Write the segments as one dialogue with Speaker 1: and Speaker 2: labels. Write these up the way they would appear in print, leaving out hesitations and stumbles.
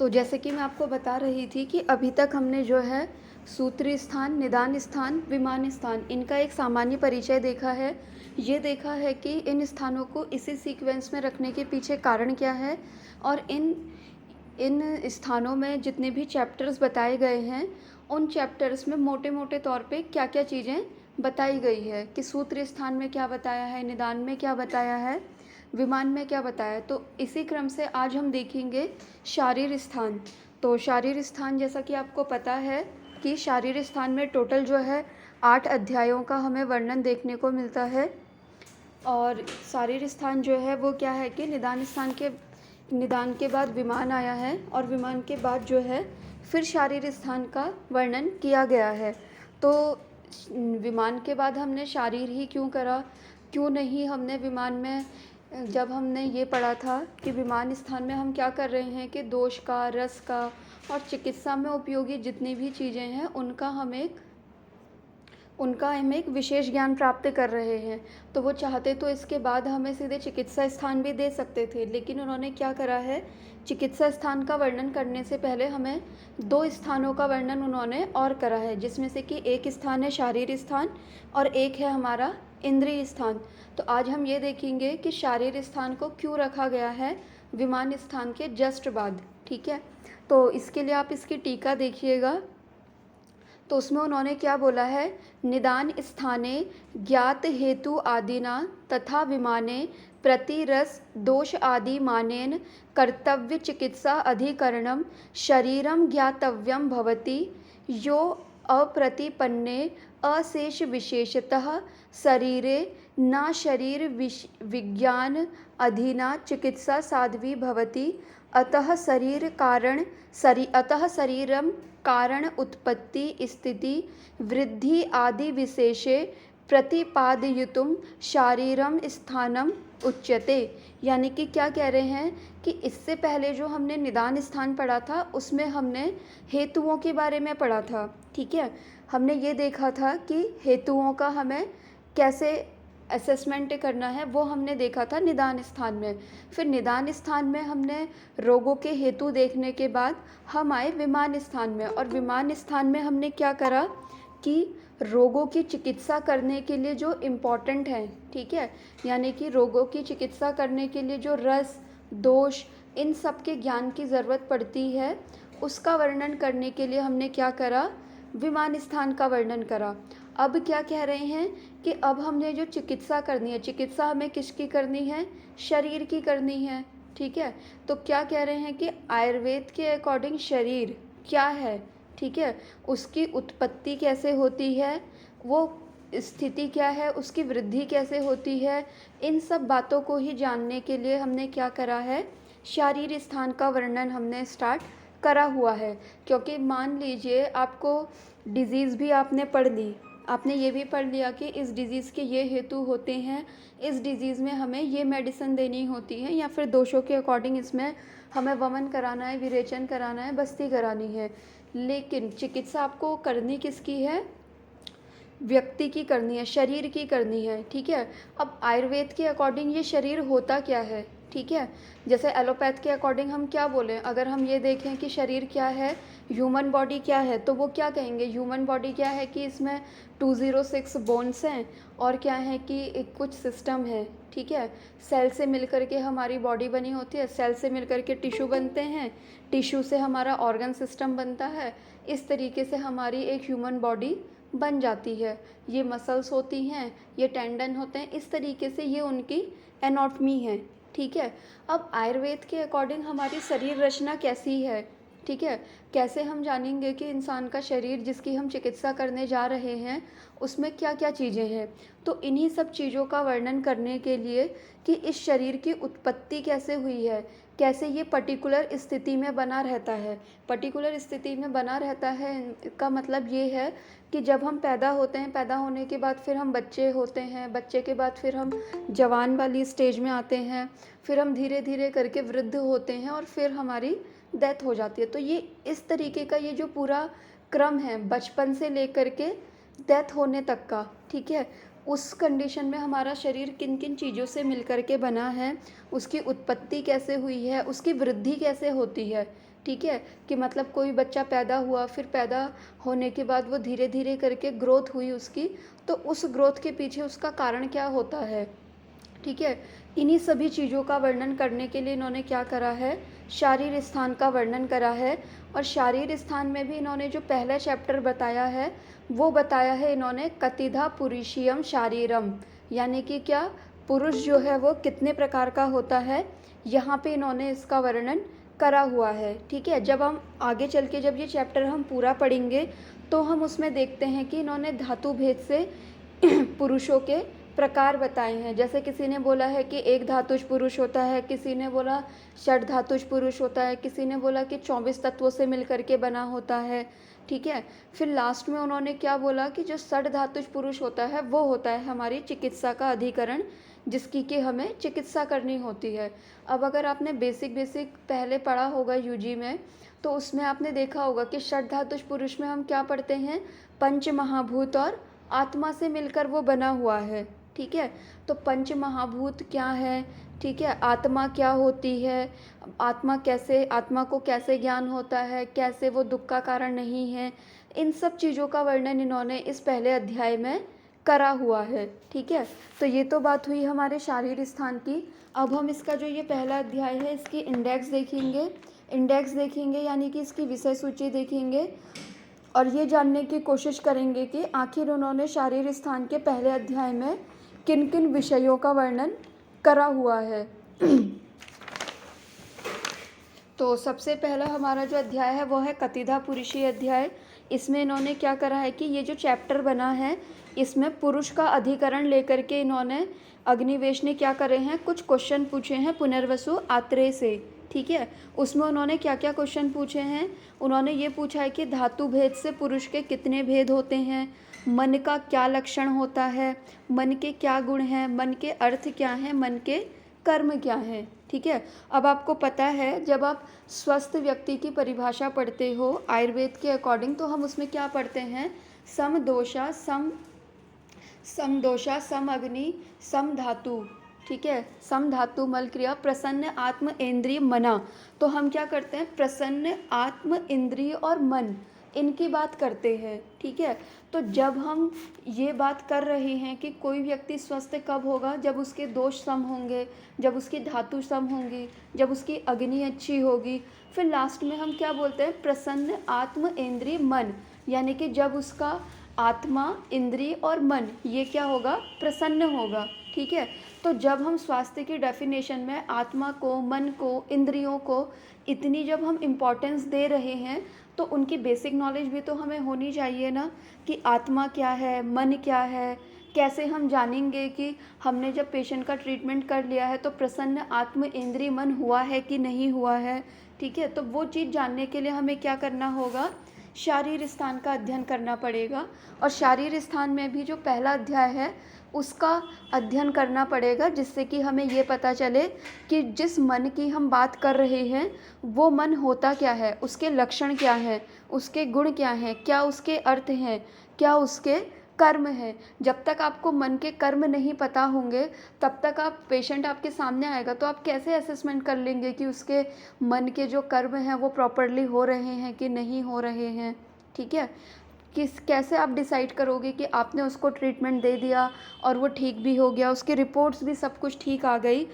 Speaker 1: तो जैसे कि मैं आपको बता रही थी कि अभी तक हमने जो है सूत्री स्थान, निदान स्थान, विमान स्थान इनका एक सामान्य परिचय देखा है। ये देखा है कि इन स्थानों को इसी सीक्वेंस में रखने के पीछे कारण क्या है और इन इन स्थानों में जितने भी चैप्टर्स बताए गए हैं, उन चैप्टर्स में मोटे-मोटे तौर पे क्या-क्या चीज़ें बताई गई है कि सूत्र स्थान में क्या बताया है, निदान में क्या बताया है, विमान में क्या बताया है। तो इसी क्रम से आज हम देखेंगे शारीर स्थान। तो शारीर स्थान जैसा कि आपको पता है कि शारीर स्थान में टोटल जो है 8 अध्यायों का हमें वर्णन देखने को मिलता है। और शारीर स्थान जो है वो क्या है कि निदान के बाद विमान आया है और विमान के बाद जो है फिर शारीर स्थान का वर्णन किया गया है। तो विमान के बाद हमने शारीर ही क्यों करा, क्यों नहीं हमने विमान में जब हमने ये पढ़ा था कि विमान स्थान में हम क्या कर रहे हैं कि दोष का, रस का और चिकित्सा में उपयोगी जितनी भी चीज़ें हैं उनका हम एक विशेष ज्ञान प्राप्त कर रहे हैं। तो वो चाहते तो इसके बाद हमें सीधे चिकित्सा स्थान भी दे सकते थे, लेकिन उन्होंने क्या करा है, चिकित्सा स्थान का वर्णन करने से पहले हमें 2 स्थानों का वर्णन उन्होंने और करा है, जिसमें से कि एक स्थान है शारीर स्थान और एक है हमारा इंद्रिय स्थान। तो आज हम ये देखेंगे कि शारीर स्थान को क्यों रखा गया है विमान स्थान के जस्ट बाद, ठीक है। तो इसके लिए आप इसकी टीका देखिएगा। तो उसमें उन्होंने क्या बोला है, निदान स्थाने ज्ञात हेतु आदिना तथा विमाने प्रतिरस दोष आदि मानेन कर्तव्य चिकित्सा अधिकरणम शरीरम ज्ञातव्यम भवति यो अप्रतिपन्ने अशेष विशेषतः शरीरे न शरीर विज्ञान अधीना चिकित्सा साध्वी भवति अतः शरीरम कारण उत्पत्ति स्थिति वृद्धि आदि विशेषे प्रतिपादयितुं शारीरम स्थानम उच्यते। यानी कि क्या कह रहे हैं कि इससे पहले जो हमने निदान स्थान पढ़ा था उसमें हमने हेतुओं के बारे में पढ़ा था, ठीक है। हमने ये देखा था कि हेतुओं का हमें कैसे असेसमेंट करना है, वो हमने देखा था निदान स्थान में। फिर निदान स्थान में हमने रोगों के हेतु देखने के बाद हम आए विमान स्थान में, और विमान स्थान में हमने क्या करा कि रोगों की चिकित्सा करने के लिए जो इम्पोर्टेंट है, ठीक है, यानी कि रोगों की चिकित्सा करने के लिए जो रस, दोष, इन सब के ज्ञान की ज़रूरत पड़ती है, उसका वर्णन करने के लिए हमने क्या करा, विमान स्थान का वर्णन करा। अब क्या कह रहे हैं कि अब हमने जो चिकित्सा करनी है, चिकित्सा हमें किसकी करनी है, शरीर की करनी है, ठीक है। तो क्या कह रहे हैं कि आयुर्वेद के अकॉर्डिंग शरीर क्या है, ठीक है, उसकी उत्पत्ति कैसे होती है, वो स्थिति क्या है, उसकी वृद्धि कैसे होती है, इन सब बातों को ही जानने के लिए हमने क्या करा है, शारीर स्थान का वर्णन हमने स्टार्ट करा हुआ है। क्योंकि मान लीजिए आपको डिज़ीज़ भी आपने पढ़ ली, आपने ये भी पढ़ लिया कि इस डिज़ीज़ के ये हेतु होते हैं, इस डिज़ीज़ में हमें ये मेडिसिन देनी होती है, या फिर दोषों के अकॉर्डिंग इसमें हमें वमन कराना है, विरेचन कराना है, बस्ती करानी है। लेकिन चिकित्सा आपको करनी किसकी है, व्यक्ति की करनी है, शरीर की करनी है, ठीक है। अब आयुर्वेद के अकॉर्डिंग ये शरीर होता क्या है, ठीक है। जैसे एलोपैथ के अकॉर्डिंग हम क्या बोलें, अगर हम ये देखें कि शरीर क्या है, ह्यूमन बॉडी क्या है, तो वो क्या कहेंगे, ह्यूमन बॉडी क्या है कि इसमें 206 बोन्स हैं और क्या है कि कुछ सिस्टम है, ठीक है। सेल से मिलकर के हमारी बॉडी बनी होती है, सेल से मिलकर के टिश्यू बनते हैं, टिश्यू से हमारा ऑर्गन सिस्टम बनता है। इस तरीके से हमारी एक ह्यूमन बॉडी बन जाती है। ये मसल्स होती हैं, ये टेंडन होते हैं, इस तरीके से ये उनकी एनाटॉमी है, ठीक है। अब आयुर्वेद के अकॉर्डिंग हमारी शरीर रचना कैसी है, ठीक है, कैसे हम जानेंगे कि इंसान का शरीर जिसकी हम चिकित्सा करने जा रहे हैं उसमें क्या क्या चीज़ें हैं। तो इन्हीं सब चीज़ों का वर्णन करने के लिए कि इस शरीर की उत्पत्ति कैसे हुई है, कैसे ये पर्टिकुलर स्थिति में बना रहता है। पर्टिकुलर स्थिति में बना रहता है का मतलब ये है कि जब हम पैदा होते हैं, पैदा होने के बाद फिर हम बच्चे होते हैं, बच्चे के बाद फिर हम जवान वाली स्टेज में आते हैं, फिर हम धीरे धीरे करके वृद्ध होते हैं और फिर हमारी डेथ हो जाती है। तो ये इस तरीके का ये जो पूरा क्रम है बचपन से लेकर के डेथ होने तक का, ठीक है, उस कंडीशन में हमारा शरीर किन किन चीज़ों से मिलकर के बना है, उसकी उत्पत्ति कैसे हुई है, उसकी वृद्धि कैसे होती है, ठीक है, कि मतलब कोई बच्चा पैदा हुआ, फिर पैदा होने के बाद वो धीरे धीरे करके ग्रोथ हुई उसकी, तो उस ग्रोथ के पीछे उसका कारण क्या होता है। ठीक है, इन्हीं सभी चीज़ों का वर्णन करने के लिए इन्होंने क्या करा है, शारीर स्थान का वर्णन करा है। और शारीर स्थान में भी इन्होंने जो पहला चैप्टर बताया है वो बताया है इन्होंने कतिधा पुरुषियम शारीरम, यानी कि क्या, पुरुष जो है वो कितने प्रकार का होता है, यहाँ पे इन्होंने इसका वर्णन करा हुआ है। ठीक है, जब हम आगे चल के जब ये चैप्टर हम पूरा पढ़ेंगे तो हम उसमें देखते हैं कि इन्होंने धातु भेद से पुरुषों के प्रकार बताए हैं। जैसे किसी ने बोला है कि एक धातुज पुरुष होता है, किसी ने बोला षड धातुज पुरुष होता है, किसी ने बोला कि 24 तत्वों से मिलकर के बना होता है। ठीक है, फिर लास्ट में उन्होंने क्या बोला कि जो षड धातुज पुरुष होता है वो होता है हमारी चिकित्सा का अधिकरण, जिसकी कि हमें चिकित्सा करनी होती है। अब अगर आपने बेसिक पहले पढ़ा होगा यूजी में, तो उसमें आपने देखा होगा कि षड धातुज पुरुष में हम क्या पढ़ते हैं, पंच महाभूत और आत्मा से मिलकर वो बना हुआ है। ठीक है, तो पंच महाभूत क्या है, ठीक है, आत्मा क्या होती है, आत्मा को कैसे ज्ञान होता है, कैसे वो दुख का कारण नहीं है, इन सब चीज़ों का वर्णन इन्होंने इस पहले अध्याय में करा हुआ है। ठीक है, तो ये तो बात हुई हमारे शारीर स्थान की। अब हम इसका जो ये पहला अध्याय है इसकी इंडेक्स देखेंगे यानी कि इसकी विषय सूची देखेंगे और ये जानने की कोशिश करेंगे कि आखिर उन्होंने शारीर स्थान के पहले अध्याय में किन किन विषयों का वर्णन करा हुआ है। तो सबसे पहला हमारा जो अध्याय है वो है कतिधा पुरुषी अध्याय। इसमें इन्होंने क्या करा है कि ये जो चैप्टर बना है इसमें पुरुष का अधिकरण लेकर के इन्होंने अग्निवेश ने क्या करे हैं, कुछ क्वेश्चन पूछे हैं पुनर्वसु आत्रेय से। ठीक है, उसमें उन्होंने क्या क्या क्वेश्चन पूछे हैं, उन्होंने ये पूछा है कि धातु भेद से पुरुष के कितने भेद होते हैं, मन का क्या लक्षण होता है, मन के क्या गुण हैं, मन के अर्थ क्या हैं, मन के कर्म क्या हैं। ठीक है, अब आपको पता है जब आप स्वस्थ व्यक्ति की परिभाषा पढ़ते हो आयुर्वेद के अकॉर्डिंग, तो हम उसमें क्या पढ़ते हैं, समदोषा सम अग्नि सम धातु। ठीक है, सम धातु मल क्रिया प्रसन्न आत्म इंद्रिय मना। तो हम क्या करते हैं, प्रसन्न आत्म इंद्रिय और मन इनकी बात करते हैं। ठीक है, तो जब हम ये बात कर रहे हैं कि कोई व्यक्ति स्वस्थ कब होगा, जब उसके दोष सम होंगे, जब उसकी धातु सम होंगी, जब उसकी अग्नि अच्छी होगी, फिर लास्ट में हम क्या बोलते हैं, प्रसन्न आत्म इंद्रिय मन, यानी कि जब उसका आत्मा इंद्रिय और मन ये क्या होगा, प्रसन्न होगा। ठीक है, तो जब हम स्वास्थ्य की डेफिनेशन में आत्मा को, मन को, इंद्रियों को इतनी जब हम इम्पोर्टेंस दे रहे हैं तो उनकी बेसिक नॉलेज भी तो हमें होनी चाहिए ना, कि आत्मा क्या है, मन क्या है। कैसे हम जानेंगे कि हमने जब पेशेंट का ट्रीटमेंट कर लिया है तो प्रसन्न आत्म इंद्रिय मन हुआ है कि नहीं हुआ है। ठीक है, तो वो चीज़ जानने के लिए हमें क्या करना होगा, शारीर स्थान का अध्ययन करना पड़ेगा। और शारीर स्थान में भी जो पहला अध्याय है उसका अध्ययन करना पड़ेगा, जिससे कि हमें ये पता चले कि जिस मन की हम बात कर रहे हैं वो मन होता क्या है, उसके लक्षण क्या हैं, उसके गुण क्या हैं, क्या उसके अर्थ हैं, क्या उसके कर्म हैं। जब तक आपको मन के कर्म नहीं पता होंगे तब तक आप पेशेंट आपके सामने आएगा तो आप कैसे असेसमेंट कर लेंगे कि उसके मन के जो कर्म हैं वो प्रॉपरली हो रहे हैं कि नहीं हो रहे हैं। ठीक है, कैसे आप डिसाइड करोगे कि आपने उसको ट्रीटमेंट दे दिया और वो ठीक भी हो गया, उसकी रिपोर्ट्स भी सब कुछ ठीक आ गई,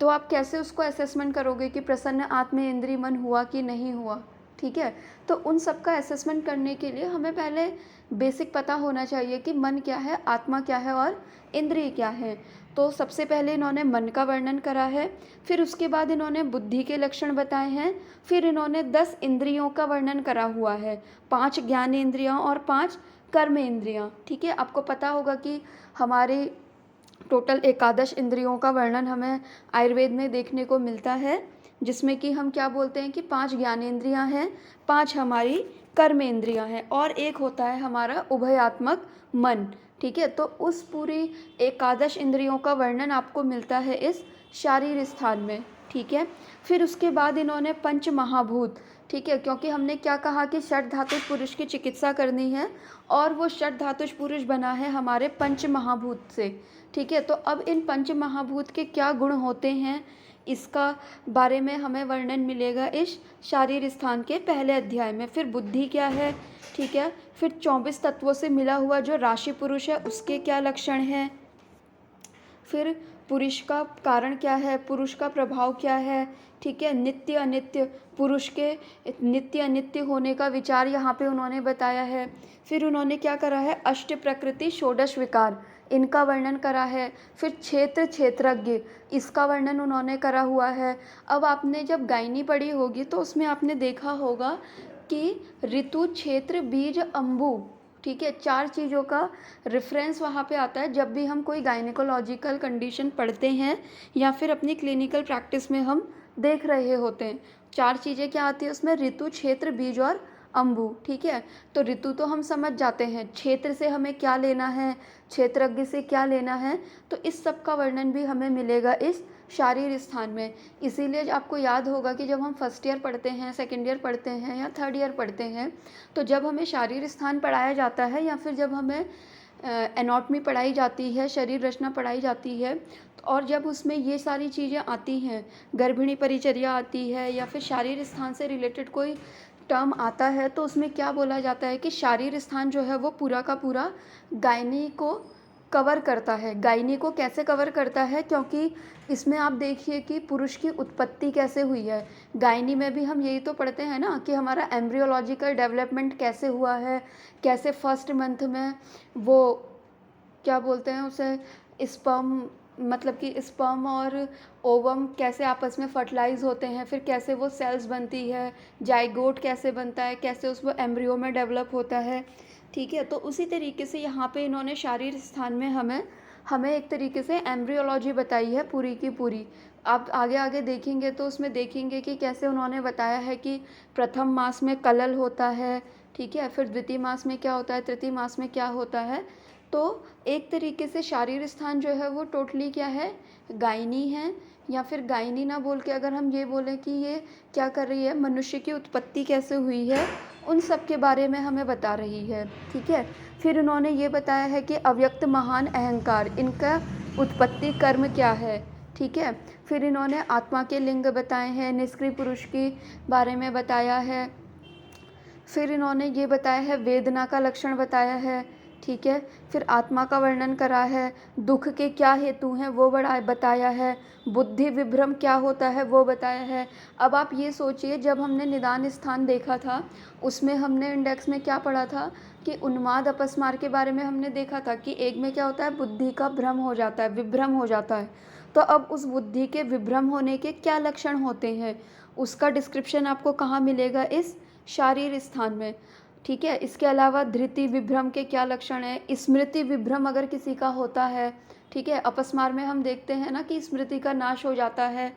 Speaker 1: तो आप कैसे उसको असेसमेंट करोगे कि प्रसन्न आत्म इंद्रिय मन हुआ कि नहीं हुआ। ठीक है, तो उन सब का असेसमेंट करने के लिए हमें पहले बेसिक पता होना चाहिए कि मन क्या है, आत्मा क्या है और इंद्रिय क्या है। तो सबसे पहले इन्होंने मन का वर्णन करा है, फिर उसके बाद इन्होंने बुद्धि के लक्षण बताए हैं, फिर इन्होंने 10 इंद्रियों का वर्णन करा हुआ है, 5 ज्ञान इंद्रियां और 5 कर्म इंद्रियां। ठीक है, आपको पता होगा कि हमारे टोटल 11 इंद्रियों का वर्णन हमें आयुर्वेद में देखने को मिलता है, जिसमें कि हम क्या बोलते हैं कि 5 ज्ञानेंद्रियां हैं, 5 हमारी कर्मेंद्रियां हैं और एक होता है हमारा उभयात्मक मन। ठीक है, तो उस पूरी 11 इंद्रियों का वर्णन आपको मिलता है इस शारीर स्थान में। ठीक है, फिर उसके बाद इन्होंने पंच महाभूत, ठीक है, क्योंकि हमने क्या कहा कि षड धातुज पुरुष की चिकित्सा करनी है और वो षड धातुज पुरुष बना है हमारे पंच महाभूत से। ठीक है, तो अब इन पंच महाभूत के क्या गुण होते हैं इसका बारे में हमें वर्णन मिलेगा इस शारीर स्थान के पहले अध्याय में। फिर बुद्धि क्या है, ठीक है। फिर 24 तत्वों से मिला हुआ जो राशि पुरुष है उसके क्या लक्षण हैं। फिर पुरुष का कारण क्या है, पुरुष का प्रभाव क्या है, ठीक है। नित्य अनित्य, पुरुष के नित्य अनित्य होने का विचार यहाँ पे उन्होंने बताया है। फिर उन्होंने क्या करा है, अष्ट प्रकृति षोडश विकार, इनका वर्णन करा है। फिर क्षेत्र क्षेत्रज्ञ, इसका वर्णन उन्होंने करा हुआ है। अब आपने जब गायनी पढ़ी होगी तो उसमें आपने देखा होगा कि ऋतु, क्षेत्र, बीज, अम्बु, ठीक है, 4 चीज़ों का रेफरेंस वहाँ पे आता है जब भी हम कोई गायनेकोलॉजिकल कंडीशन पढ़ते हैं या फिर अपनी क्लिनिकल प्रैक्टिस में हम देख रहे होते हैं। 4 चीज़ें क्या आती है उसमें, ऋतु, क्षेत्र, बीज और अम्बु, ठीक है। तो ऋतु तो हम समझ जाते हैं, क्षेत्र से हमें क्या लेना है, क्षेत्रज्ञ से क्या लेना है, तो इस सब का वर्णन भी हमें मिलेगा इस शारीर स्थान में। इसीलिए आपको याद होगा कि जब हम फर्स्ट ईयर पढ़ते हैं, सेकेंड ईयर पढ़ते हैं या थर्ड ईयर पढ़ते हैं, तो जब हमें शारीर स्थान पढ़ाया जाता है या फिर जब हमें एनाटॉमी पढ़ाई जाती है, शरीर रचना पढ़ाई जाती है, और जब उसमें ये सारी चीज़ें आती हैं, गर्भिणी परिचर्या आती है या फिर शारीर स्थान से रिलेटेड कोई टर्म आता है, तो उसमें क्या बोला जाता है कि शारीर स्थान जो है वो पूरा का पूरा गायनी को कवर करता है। गायनी को कैसे कवर करता है, क्योंकि इसमें आप देखिए कि पुरुष की उत्पत्ति कैसे हुई है। गायनी में भी हम यही तो पढ़ते हैं ना कि हमारा एम्ब्रियोलॉजिकल डेवलपमेंट कैसे हुआ है, कैसे फर्स्ट मंथ में वो क्या बोलते हैं उसे, स्पर्म, मतलब कि स्पर्म और ओवम कैसे आपस में फर्टिलाइज होते हैं, फिर कैसे वो सेल्स बनती है, जाइगोट कैसे बनता है, कैसे उस वो एम्ब्रियो में डेवलप होता है, ठीक है। तो उसी तरीके से यहाँ पे इन्होंने शारीर स्थान में हमें एक तरीके से एम्ब्रियोलॉजी बताई है पूरी की पूरी। आप आगे आगे देखेंगे तो उसमें देखेंगे कि कैसे उन्होंने बताया है कि प्रथम मास में कलल होता है, ठीक है, फिर द्वितीय मास में क्या होता है, तृतीय मास में क्या होता है। तो एक तरीके से शारीर स्थान जो है वो टोटली क्या है, गायनी है। या फिर गायनी ना बोल के अगर हम ये बोलें कि ये क्या कर रही है, मनुष्य की उत्पत्ति कैसे हुई है, उन सब के बारे में हमें बता रही है, ठीक है। फिर उन्होंने ये बताया है कि अव्यक्त महान अहंकार, इनका उत्पत्ति कर्म क्या है, ठीक है। फिर इन्होंने आत्मा के लिंग बताए हैं, निष्क्रिय पुरुष के बारे में बताया है। फिर इन्होंने ये बताया है, वेदना का लक्षण बताया है, ठीक है। फिर आत्मा का वर्णन करा है, दुख के क्या हेतु हैं वो बताया है, बुद्धि विभ्रम क्या होता है वो बताया है। अब आप ये सोचिए, जब हमने निदान स्थान देखा था उसमें हमने इंडेक्स में क्या पढ़ा था कि उन्माद अपस्मार के बारे में हमने देखा था कि एक में क्या होता है, बुद्धि का भ्रम हो जाता है, विभ्रम हो जाता है। तो अब उस बुद्धि के विभ्रम होने के क्या लक्षण होते हैं उसका डिस्क्रिप्शन आपको कहाँ मिलेगा, इस शारीर स्थान में, ठीक है। इसके अलावा धृति विभ्रम के क्या लक्षण है, स्मृति विभ्रम अगर किसी का होता है, ठीक है, अपस्मार में हम देखते हैं ना कि स्मृति का नाश हो जाता है,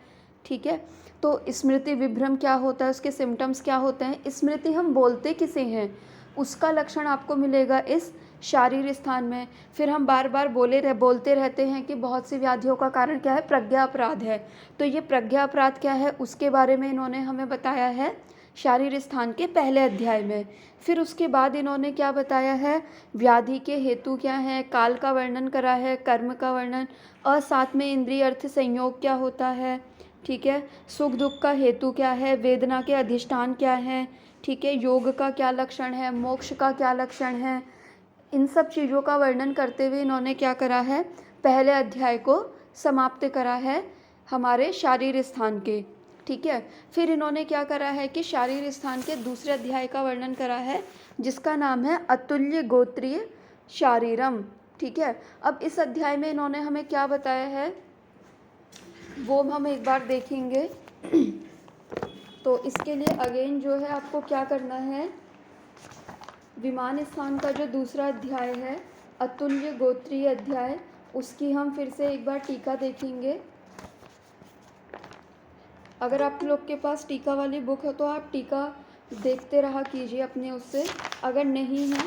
Speaker 1: ठीक है। तो स्मृति विभ्रम क्या होता है, उसके सिम्टम्स क्या होते हैं, स्मृति हम बोलते किसे हैं उसका लक्षण आपको मिलेगा इस शारीर स्थान में। फिर हम बार बार बोलते रहते हैं कि बहुत सी व्याधियों का कारण क्या है, प्रज्ञा अपराध है। तो ये प्रज्ञा अपराध क्या है उसके बारे में इन्होंने हमें बताया है शारीर स्थान के पहले अध्याय में। फिर उसके बाद इन्होंने क्या बताया है, व्याधि के हेतु क्या हैं, काल का वर्णन करा है, कर्म का वर्णन, और साथ में इंद्रिय अर्थ संयोग क्या होता है, ठीक है, सुख दुख का हेतु क्या है, वेदना के अधिष्ठान क्या है, ठीक है, योग का क्या लक्षण है, मोक्ष का क्या लक्षण है। इन सब चीज़ों का वर्णन करते हुए इन्होंने क्या करा है, पहले अध्याय को समाप्त करा है हमारे शारीर स्थान के, ठीक है। फिर इन्होंने क्या करा है कि शारीर स्थान के दूसरे अध्याय का वर्णन करा है जिसका नाम है अतुल्य गोत्रीय शारीरम, ठीक है। अब इस अध्याय में इन्होंने हमें क्या बताया है वो हम एक बार देखेंगे। तो इसके लिए अगेन जो है आपको क्या करना है, विमान स्थान का जो दूसरा अध्याय है अतुल्य गोत्रीय अध्याय, उसकी हम फिर से एक बार टीका देखेंगे। अगर आप लोग के पास टीका वाली बुक है तो आप टीका देखते रहा कीजिए अपने उससे, अगर नहीं है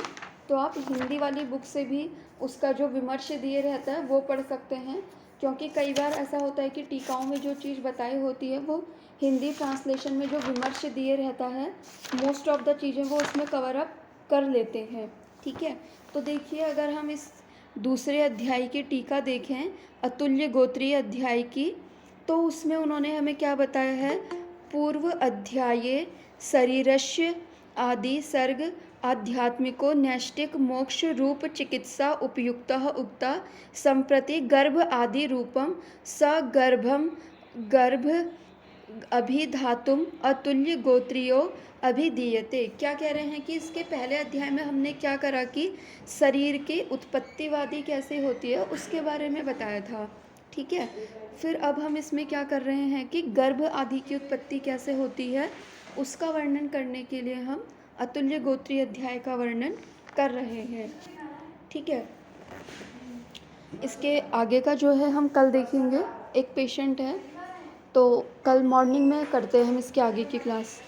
Speaker 1: तो आप हिंदी वाली बुक से भी उसका जो विमर्श दिए रहता है वो पढ़ सकते हैं। क्योंकि कई बार ऐसा होता है कि टीकाओं में जो चीज़ बताई होती है वो हिंदी ट्रांसलेशन में जो विमर्श दिए रहता है मोस्ट ऑफ द चीज़ें वो उसमें कवर अप कर लेते हैं, ठीक है। तो देखिए, अगर हम इस दूसरे अध्याय की टीका देखें अतुल्य गोत्रीय अध्याय की, तो उसमें उन्होंने हमें क्या बताया है, पूर्व अध्याये शरीरस्य आदि सर्ग आध्यात्मिको नैष्टिक मोक्ष रूप चिकित्सा उपयुक्तः उक्ता संप्रति गर्भ आदि रूपम सगर्भम गर्भ अभिधातुम अतुल्य गोत्रियो अभिधीयते। क्या कह रहे हैं कि इसके पहले अध्याय में हमने क्या करा कि शरीर की उत्पत्तिवादी कैसे होती है उसके बारे में बताया था, ठीक है। फिर अब हम इसमें क्या कर रहे हैं कि गर्भ आदि की उत्पत्ति कैसे होती है उसका वर्णन करने के लिए हम अतुल्य गोत्रीय अध्याय का वर्णन कर रहे हैं, ठीक है। इसके आगे का जो है हम कल देखेंगे। एक पेशेंट है तो कल मॉर्निंग में करते हैं हम इसके आगे की क्लास।